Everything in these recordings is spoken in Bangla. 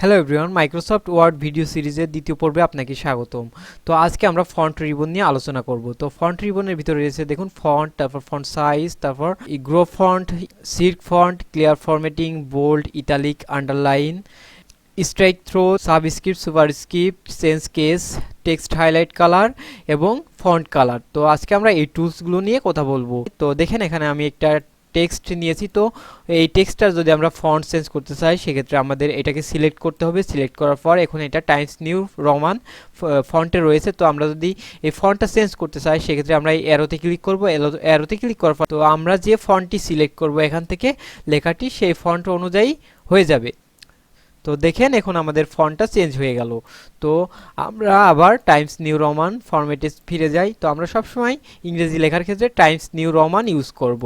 Hello everyone, Microsoft Word video সিরিজের দ্বিতীয় পর্বে আপনাকে স্বাগতম। তো আজকে আমরা ফন্ট রিবন নিয়ে আলোচনা করব। তো ফন্ট রিবনের ভিতরে রয়েছে দেখুন ফন্ট, তারপর ফন্ট সাইজ, তারপর grow font, shrink font, clear formatting, bold, italic, underline, strikethrough, subscript, superscript, change case, text highlight colour এবং ফন্ট কালার। তো আজকে আমরা এই টুলসগুলো নিয়ে কথা বলবো। তো দেখেন এখানে আমি একটা টেক্সট নিয়েছি। তো এই টেক্সটটা যদি আমরা ফন্ট চেঞ্জ করতে চাই সেক্ষেত্রে আমাদের এটাকে সিলেক্ট করতে হবে। সিলেক্ট করার পর এখন এটা টাইমস নিউ রোমান ফন্টে রয়েছে। তো আমরা যদি এই ফন্টটা চেঞ্জ করতে চাই সেক্ষেত্রে আমরা এই অ্যারোতে ক্লিক করব। অ্যারোতে ক্লিক করার পর তো আমরা যে ফন্টটি সিলেক্ট করব এখান থেকে লেখাটি সেই ফন্ট অনুযায়ী হয়ে যাবে। তো দেখেন এখন আমাদের ফন্টটা চেঞ্জ হয়ে গেল। তো আমরা আবার টাইমস নিউ রোমান ফরম্যাটে ফিরে যাই। তো আমরা সবসময় ইংরেজি লেখার ক্ষেত্রে টাইমস নিউ রোমান ইউজ করব,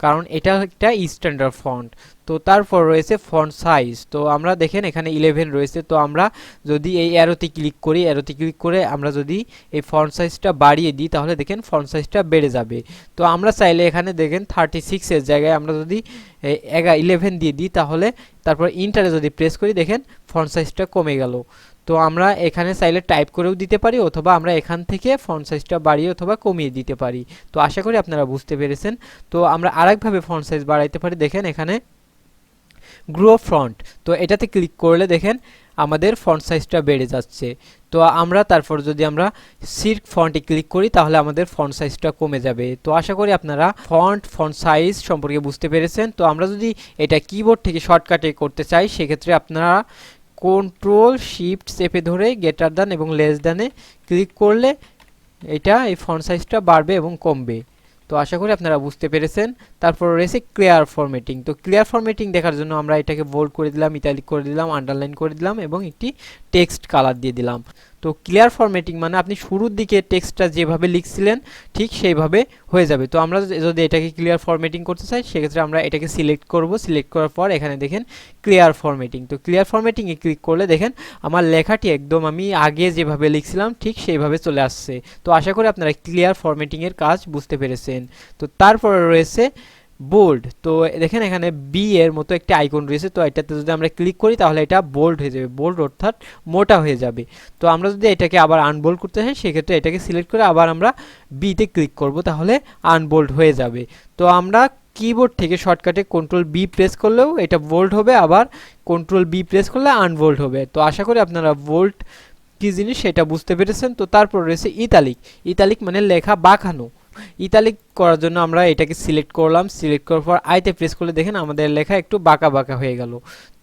কারণ এটা একটা স্ট্যান্ডার্ড ফন্ট। তো তারপর রয়েছে ফন্ট সাইজ। তো আমরা দেখেন এখানে 11 রয়েছে। তো আমরা যদি এই অ্যারোতে ক্লিক করি, অ্যারোতে ক্লিক করে আমরা যদি এই ফন্ট সাইজটা বাড়িয়ে দিই তাহলে দেখেন ফন্ট সাইজটা বেড়ে যাবে। তো আমরা চাইলে এখানে দেখেন 36 এর জায়গায় আমরা যদি 11 দিয়ে দিই তাহলে তারপর ইন্টারে যদি প্রেস করি দেখেন ফন্ট সাইজটা কমে গেল। তো আমরা এখানে চাইলে টাইপ করেও দিতে পারি অথবা আমরা এখান থেকে ফন্ট সাইজটা বাড়িয়ে অথবা কমিয়ে দিতে পারি। তো আশা করি আপনারা বুঝতে পেরেছেন। তো আমরা আরেকভাবে ফন্ট সাইজ বাড়াইতে পারি। দেখেন এখানে গ্রো ফন্ট, তো এটাতে ক্লিক করলে দেখেন আমাদের ফন্ট সাইজটা বেড়ে যাচ্ছে। তো আমরা তারপর যদি আমরা সিল্ক ফন্টে ক্লিক করি তাহলে আমাদের ফন্ট সাইজটা কমে যাবে। তো আশা করি আপনারা ফন্ট সাইজ সম্পর্কে বুঝতে পেরেছেন। তো আমরা যদি এটা কিবোর্ড থেকে শর্টকাটে করতে চাই সেক্ষেত্রে আপনারা কন্ট্রোল শিফট চেপে ধরে গ্রেটার দ্যান এবং লেস দ্যানে ক্লিক করলে এটা এই ফন্ট সাইজটা বাড়বে এবং কমবে। তো আশা করি আপনারা বুঝতে পেরেছেন। তারপর রয়েছে ক্লিয়ার ফরম্যাটিং। তো ক্লিয়ার ফরম্যাটিং দেখার জন্য আমরা এটাকে বোল্ড করে দিলাম, ইটালিক করে দিলাম, আন্ডারলাইন করে দিলাম এবং একটি টেক্সট কালার দিয়ে দিলাম। তো ক্লিয়ার ফরম্যাটিং মানে আপনি শুরুর দিকে টেক্সটটা যেভাবে লিখছিলেন ঠিক সেইভাবে হয়ে যাবে। তো আমরা যদি এটাকে ক্লিয়ার ফরম্যাটিং করতে চাই সেক্ষেত্রে আমরা এটাকে সিলেক্ট করব। সিলেক্ট করার পর এখানে দেখেন ক্লিয়ার ফরম্যাটিং। তো ক্লিয়ার ফরম্যাটিংয়ে ক্লিক করলে দেখেন আমার লেখাটি একদম আমি আগে যেভাবে লিখছিলাম ঠিক সেইভাবে চলে আসছে। তো আশা করি আপনারা ক্লিয়ার ফরম্যাটিংয়ের কাজ বুঝতে পেরেছেন। তো তারপরে রয়েছে বোল্ড। তো দেখেন এখানে বি এর মতো একটি আইকন রয়েছে। তো এটাতে যদি আমরা ক্লিক করি তাহলে এটা বোল্ড হয়ে যাবে, বোল্ড অর্থাৎ মোটা হয়ে যাবে। তো আমরা যদি এটাকে আবার আনবোল্ড করতে চাই সেক্ষেত্রে এটাকে সিলেক্ট করে আবার আমরা বিতে ক্লিক করব, তাহলে আনবোল্ড হয়ে যাবে। তো আমরা কিবোর্ড থেকে শর্টকাটে কন্ট্রোল বি প্রেস করলেও এটা বোল্ড হবে, আবার কন্ট্রোল বি প্রেস করলে আনবোল্ড হবে। তো আশা করি আপনারা বোল্ড কী জিনিস সেটা বুঝতে পেরেছেন। তো তারপর রয়েছে ইতালিক। ইতালিক মানে লেখা বাঁকানো। ইতালিক করার জন্য আমরা এটাকে সিলেক্ট করলাম। সিলেক্ট করার পর আইতে প্রেস করলে দেখেন আমাদের লেখা একটু বাঁকা বাঁকা হয়ে গেল।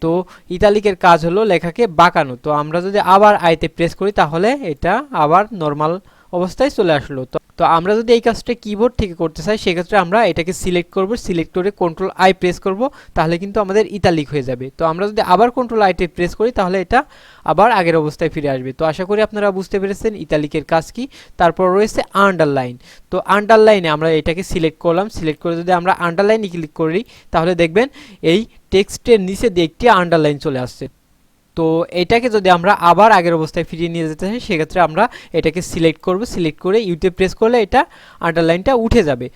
তো ইতালিকের কাজ হলো লেখাকে বাঁকানো। তো আমরা যদি আবার আইতে প্রেস করি তাহলে এটা আবার নর্মাল অবস্থায় চলে আসলো। তো আমরা যদি এই কাজটা কিবোর্ড থেকে করতে চাই সেক্ষেত্রে আমরা এটাকে সিলেক্ট করব। সিলেক্ট করে কন্ট্রোল আই প্রেস করব, তাহলে কিন্তু আমাদের ইতালিক হয়ে যাবে। তো আমরা যদি আবার কন্ট্রোল আইতে প্রেস করি তাহলে এটা আবার আগের অবস্থায় ফিরে আসবে। তো আশা করি আপনারা বুঝতে পেরেছেন ইতালিকের কাজ কি। তারপর রয়েছে আন্ডারলাইন। তো আন্ডারলাইনে আমরা এটাকে সিলেক্ট করলাম। সিলেক্ট করে যদি আমরা আন্ডারলাইনে ক্লিক করি তাহলে দেখবেন এই টেক্সটের নিচে দিয়ে একটি আন্ডারলাইন চলে আসছে। তো এটাকে যদি আমরা আবার আগের অবস্থায় ফিরিয়ে নিয়ে যেতে চাই সেক্ষেত্রে আমরা এটাকে সিলেক্ট করব। সিলেক্ট করে ইউতে প্রেস করলে এটা আন্ডারলাইনটা উঠে যাবে।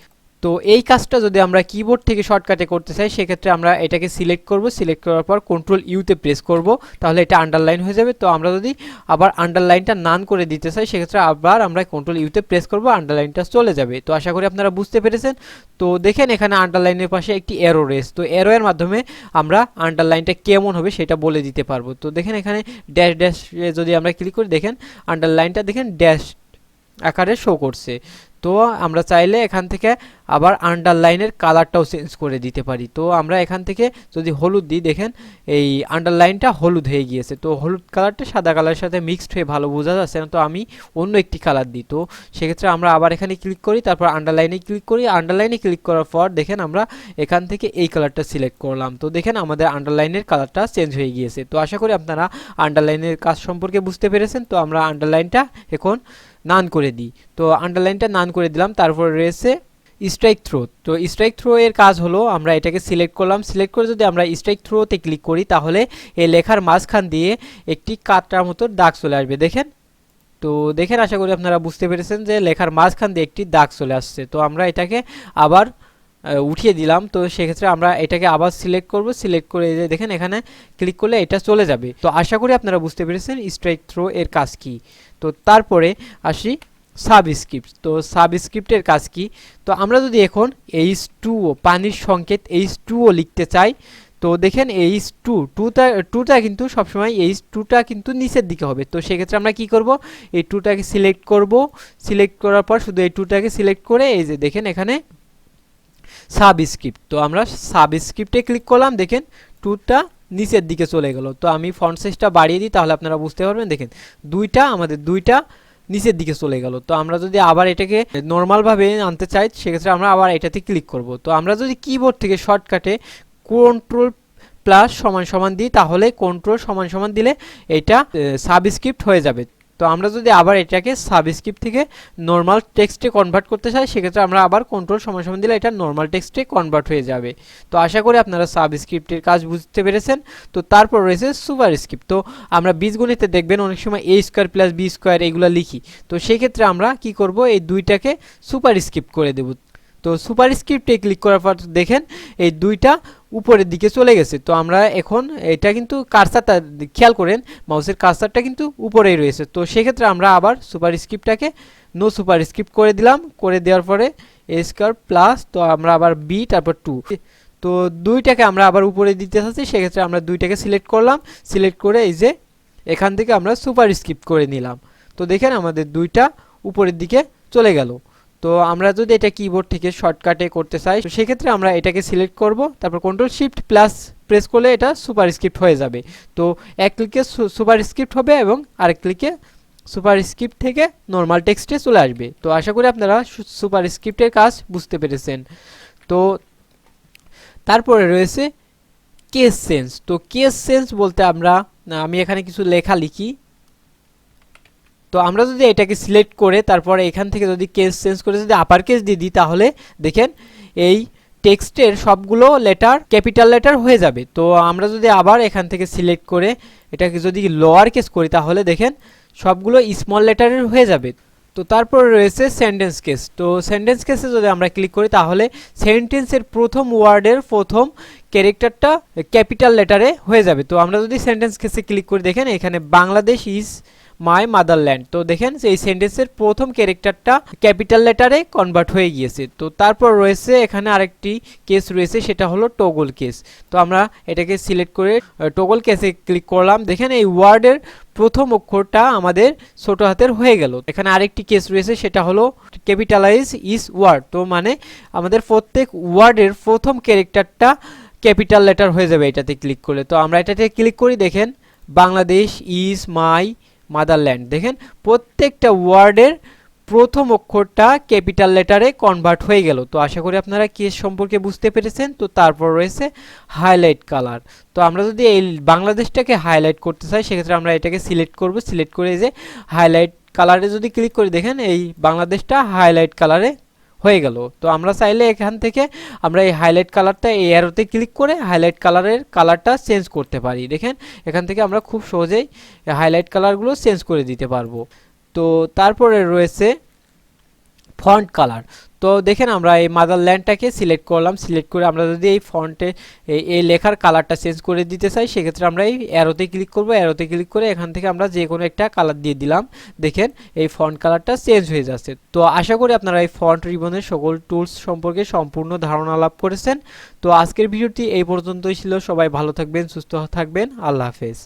তো এই কাজটা যদি আমরা কিবোর্ড থেকে শর্টকাটে করতে চাই সেক্ষেত্রে আমরা এটাকে সিলেক্ট করব। সিলেক্ট করার পর কন্ট্রোল ইউতে প্রেস করব, তাহলে এটা আন্ডারলাইন হয়ে যাবে। তো আমরা যদি আবার আন্ডারলাইনটা নান করে দিতে চাই সেক্ষেত্রে আবার আমরা কন্ট্রোল ইউতে প্রেস করব, আন্ডারলাইনটা চলে যাবে। তো আশা করি আপনারা বুঝতে পেরেছেন। তো দেখেন এখানে আন্ডারলাইনের পাশে একটি অ্যারো রয়েছে। তো অ্যারো এর মাধ্যমে আমরা আন্ডারলাইনটা কেমন হবে সেটা বলে দিতে পারবো। তো দেখেন এখানে ড্যাশ ড্যাশ যদি আমরা ক্লিক করি দেখেন আন্ডারলাইনটা দেখেন ড্যাশ আকারে শো করছে। তো আমরা চাইলে এখান থেকে আবার আন্ডারলাইনের কালারটাও চেঞ্জ করে দিতে পারি। তো আমরা এখান থেকে যদি হলুদ দিই দেখেন এই আন্ডারলাইনটা হলুদ হয়ে গিয়েছে। তো হলুদ কালারটা সাদা কালারের সাথে মিক্সড হয়ে ভালো বোঝা যাচ্ছে না, তো আমি অন্য একটি কালার দিই। তো সেক্ষেত্রে আমরা আবার এখানে ক্লিক করি, তারপর আন্ডারলাইনে ক্লিক করি। আন্ডারলাইনে ক্লিক করার পর দেখেন আমরা এখান থেকে এই কালারটা সিলেক্ট করলাম। তো দেখেন আমাদের আন্ডারলাইনের কালারটা চেঞ্জ হয়ে গিয়েছে। তো আশা করি আপনারা আন্ডারলাইনের কাজ সম্পর্কে বুঝতে পেরেছেন। তো আমরা আন্ডারলাইনটা এখন নান করে দিই। তো আন্ডারলাইনটা নান করে দিলাম। তারপর রয়েছে স্ট্রাইক থ্রো। তো স্ট্রাইক থ্রো এর কাজ হলো আমরা এটাকে সিলেক্ট করলাম। সিলেক্ট করে যদি আমরা স্ট্রাইক থ্রোতে ক্লিক করি তাহলে এই লেখার মাঝখান দিয়ে একটি কাটার মতো দাগ চলে আসবে দেখেন। তো দেখেন আশা করি আপনারা বুঝতে পেরেছেন যে লেখার মাঝখান দিয়ে একটি দাগ চলে আসছে। তো আমরা এটাকে আবার উঠিয়ে দিলাম। তো সেক্ষেত্রে আমরা এটাকে আবার সিলেক্ট করব, সিলেক্ট করে এই যে দেখেন এখানে ক্লিক করলে এটা চলে যাবে। তো আশা করি আপনারা বুঝতে পেরেছেন স্ট্রাইক থ্রো এর কাজ কি। তো তারপরে আসি সাবস্ক্রিপ্ট। তো সাবস্ক্রিপ্টের কাজ কি? তো আমরা যদি এখন H2O পানির সংকেত H2O লিখতে চাই, তো দেখেন টুটা কিন্তু সবসময় টুটা কিন্তু নিচের দিকে হবে। তো সেক্ষেত্রে আমরা কি করব, এই টুটাকে সিলেক্ট করব, সিলেক্ট করার পর শুধু এই টুটাকে সিলেক্ট করে এই যে দেখেন এখানে সাবস্ক্রিপ্ট। তো আমরা সাবস্ক্রিপ্টে ক্লিক করলাম, দেখেন টুটা নিচের দিকে চলে গেল। তো আমি ফন্ট সাইজটা বাড়িয়ে দিই তাহলে আপনারা বুঝতে পারবেন। দেখেন আমাদের দুইটা নিচের দিকে চলে গেল। তো আমরা যদি আবার এটাকে নর্মালভাবে আনতে চাই সেক্ষেত্রে আমরা আবার এটাতে ক্লিক করব। তো আমরা যদি কিবোর্ড থেকে শর্টকাটে কন্ট্রোল প্লাস সমান সমান দিই তাহলে কন্ট্রোল সমান সমান দিলে এটা সাবস্ক্রিপ্ট হয়ে যাবে। তো আমরা যদি আবার এটাকে সাবস্ক্রিপ্ট থেকে নর্মাল টেক্সটে কনভার্ট করতে চাই সেক্ষেত্রে আমরা আবার কন্ট্রোল সমান সমান দিলে এটা নর্মাল টেক্সটে কনভার্ট হয়ে যাবে। তো আশা করি আপনারা সাবস্ক্রিপ্টের কাজ বুঝতে পেরেছেন। তো তারপর রয়েছে সুপারস্ক্রিপ্ট। তো আমরা বীজগণিতে দেখবেন অনেক সময় a square plus b square এগুলো লিখি। তো সেক্ষেত্রে আমরা কি করব, এই দুইটাকে সুপারস্ক্রিপ্ট করে দেব। তো সুপারস্ক্রিপ্টে ক্লিক করার পর দেখেন এই দুইটা উপরের দিকে চলে গেছে। তো আমরা এখন এটা কিন্তু কার্সারটা খেয়াল করেন, মাউসের কার্সারটা কিন্তু উপরেই রয়েছে। তো সেক্ষেত্রে আমরা আবার সুপারস্ক্রিপ্টটাকে নো সুপারস্ক্রিপ্ট করে দিলাম, করে দেওয়ার পরে a স্কোয়ার প্লাস, তো আমরা আবার b তারপর 2, তো দুইটাকে আমরা আবার উপরে দিতে চাচ্ছি সেক্ষেত্রে আমরা দুইটাকে সিলেক্ট করলাম, সিলেক্ট করে এই যে এখান থেকে আমরা সুপারস্ক্রিপ্ট করে নিলাম। তো দেখেন আমাদের দুইটা উপরের দিকে চলে গেল। তো আমরা যদি এটা কিবোর্ড থেকে শর্টকাটে করতে চাই তো সেক্ষেত্রে আমরা এটাকে সিলেক্ট করব, তারপর কন্ট্রোল শিফট প্লাস প্রেস করলে এটা সুপারস্ক্রিপ্ট হয়ে যাবে। তো এক ক্লিকে সুপারস্ক্রিপ্ট হবে এবং আরেক ক্লিকে সুপারস্ক্রিপ্ট থেকে নর্মাল টেক্সটে চলে আসবে। তো আশা করি আপনারা সুপারস্ক্রিপ্টের কাজ বুঝতে পেরেছেন। তো তারপরে রয়েছে কেস সেন্স। তো কেস সেন্স বলতে আমি এখানে কিছু লেখা লিখি। তো আমরা যদি এটাকে সিলেক্ট করে তারপরে এখান থেকে যদি কেস চেঞ্জ করে যদি আপার কেস দিয়ে দিই তাহলে দেখেন এই টেক্সটের সবগুলো লেটার ক্যাপিটাল লেটার হয়ে যাবে। তো আমরা যদি আবার এখান থেকে সিলেক্ট করে এটাকে যদি লোয়ার কেস করি তাহলে দেখেন সবগুলো স্মল লেটারের হয়ে যাবে। তো তারপর রয়েছে সেন্টেন্স কেস। তো সেন্টেন্স কেসে যদি আমরা ক্লিক করি তাহলে সেন্টেন্সের প্রথম ওয়ার্ডের প্রথম ক্যারেক্টারটা ক্যাপিটাল লেটারে হয়ে যাবে। তো আমরা যদি সেন্টেন্স কেসে ক্লিক করি দেখেন এখানে বাংলাদেশ ইজ মাই মাদারল্যান্ড। তো দেখেন এই সেন্টেন্সের প্রথম ক্যারেক্টারটা ক্যাপিটাল লেটারে কনভার্ট হয়ে গিয়েছে। তো তারপর রয়েছে এখানে আরেকটি কেস রয়েছে, সেটা হলো টগল কেস। তো আমরা এটাকে সিলেক্ট করে টগল কেসে ক্লিক করলাম, দেখেন এই ওয়ার্ডের প্রথম অক্ষরটা আমাদের ছোট হাতের হয়ে গেল। এখানে আরেকটি কেস রয়েছে সেটা হলো ক্যাপিটালাইজ ইজ ওয়ার্ড। তো মানে আমাদের প্রত্যেক ওয়ার্ডের প্রথম ক্যারেক্টারটা ক্যাপিটাল লেটার হয়ে যাবে এটাতে ক্লিক করলে। তো আমরা এটাতে ক্লিক করি, দেখেন বাংলাদেশ ইজ মাই মাদারল্যান্ড। দেখেন প্রত্যেকটা ওয়ার্ডের প্রথম অক্ষরটা ক্যাপিটাল লেটারে কনভার্ট হয়ে গেল। তো আশা করি আপনারা কেস সম্পর্কে বুঝতে পেরেছেন। তো তারপর রয়েছে হাইলাইট কালার। তো আমরা যদি এই বাংলাদেশটাকে হাইলাইট করতে চাই সেক্ষেত্রে আমরা এটাকে সিলেক্ট করব, সিলেক্ট করে যে হাইলাইট কালারে যদি ক্লিক করি দেখেন এই বাংলাদেশটা হাইলাইট কালারে হয়ে গেল। তো আমরা চাইলে এখান থেকে আমরা এই হাইলাইট কালারটা এই অ্যারোতে ক্লিক করে হাইলাইট কালারের কালারটা চেঞ্জ করতে পারি। দেখেন এখান থেকে আমরা খুব সহজেই হাইলাইট কালারগুলো চেঞ্জ করে দিতে পারবো। তো তারপরে রয়েছে ফন্ট কালার। তো দেখেন আমরা এই মাদারল্যান্ডটাকে সিলেক্ট করলাম, সিলেক্ট করে আমরা যদি এই ফন্টে এই লেখার কালারটা চেঞ্জ করে দিতে চাই সেক্ষেত্রে আমরা এই অ্যারোতে ক্লিক করব, অ্যারোতে ক্লিক করে এখান থেকে আমরা যে কোনো একটা কালার দিয়ে দিলাম, দেখেন এই ফন্ট কালারটা চেঞ্জ হয়ে যাচ্ছে। তো আশা করি আপনারা এই ফন্ট রিবনের সকল টুলস সম্পর্কে সম্পূর্ণ ধারণা লাভ করেছেন। তো আজকের ভিডিওটি এই পর্যন্তই ছিল। সবাই ভালো থাকবেন, সুস্থ থাকবেন, আল্লাহ হাফেজ।